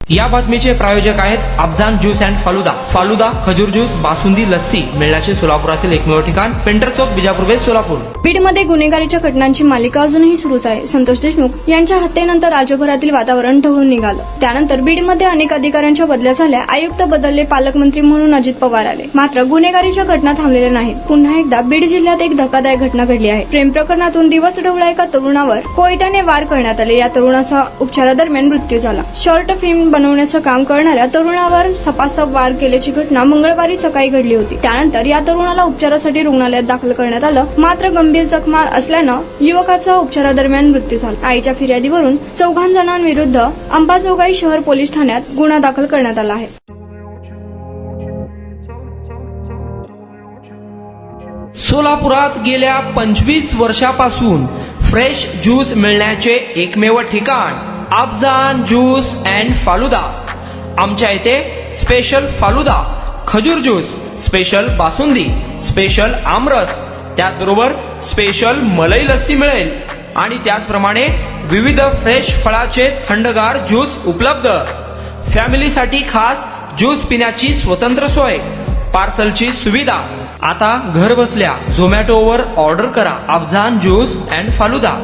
या बातमीचे प्रायोजक आहेत अफजान ज्यूस अँड फालुदा. फालुदा, खजूर ज्यूस, बासुंदी, लस्सी मिळण्याचे सोलापुरातील एकमेव ठिकाण. पेंटर चौक, बिजापूर वेस्ट, सोलापूर. बीडमध्ये गुन्हेगारीच्या घटनांची मालिका अजूनही सुरूच आहे. संतोष देशमुख यांच्या हत्येनंतर राज्यभरातील वातावरण ढवळून निघालं. त्यानंतर बीडमध्ये अनेक अधिकाऱ्यांच्या बदल्या झाल्या, आयुक्त बदलले, पालकमंत्री म्हणून अजित पवार आले. मात्र गुन्हेगारीच्या घटना थांबलेल्या नाहीत. पुन्हा एकदा बीड जिल्ह्यात एक धक्कादायक घटना घडली आहे. प्रेम प्रकरणातून दिवस ढवळ्या एका तरुणावर कोयत्याने वार करण्यात आले. या तरुणाचा उपचारादरम्यान मृत्यू झाला. शॉर्ट फिल्म बनवण्याचं काम करणाऱ्या तरुणावर सपासप वार केल्याची घटना मंगळवारी सकाळी घडली होती. त्यानंतर या तरुणाला उपचारासाठी रुग्णालयात दाखल करण्यात आलं. मात्र गंभीर जखमा असल्यानं युवकाचा उपचारादरम्यान मृत्यू झाला. आईच्या फिर्यादीवरून 4 जणांविरुद्ध अंबाजोगाई शहर पोलीस ठाण्यात गुन्हा दाखल करण्यात आला आहे. सोलापुरात गेल्या 25 वर्षापासून फ्रेश ज्यूस मिळण्याचे एकमेव ठिकाण अफजान ज्यूस अँड फालुदा. आमच्या इथे स्पेशल फालुदा, खजूर ज्यूस, स्पेशल बासुंदी, स्पेशल आमरस, त्याचबरोबर स्पेशल मलई लस्सी मिळेल आणि त्याचप्रमाणे विविध फ्रेश फळाचे थंडगार ज्यूस उपलब्ध. फॅमिलीसाठी खास ज्यूस पिण्याची स्वतंत्र सोय, पार्सलची सुविधा. आता घर बसल्या झोमॅटोवर ऑर्डर करा अफजान ज्यूस अँड फालुदा.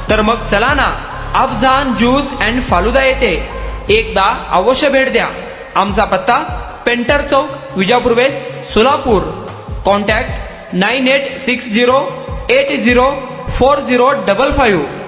तर मग चला ना, अफजान ज्यूस अँड फालुदा येथे एकदा अवश्य भेट द्या. आमचा पत्ता पेंटर चौक, विजापूर वेस्ट, सोलापूर. कॉन्टॅक्ट 9860804055.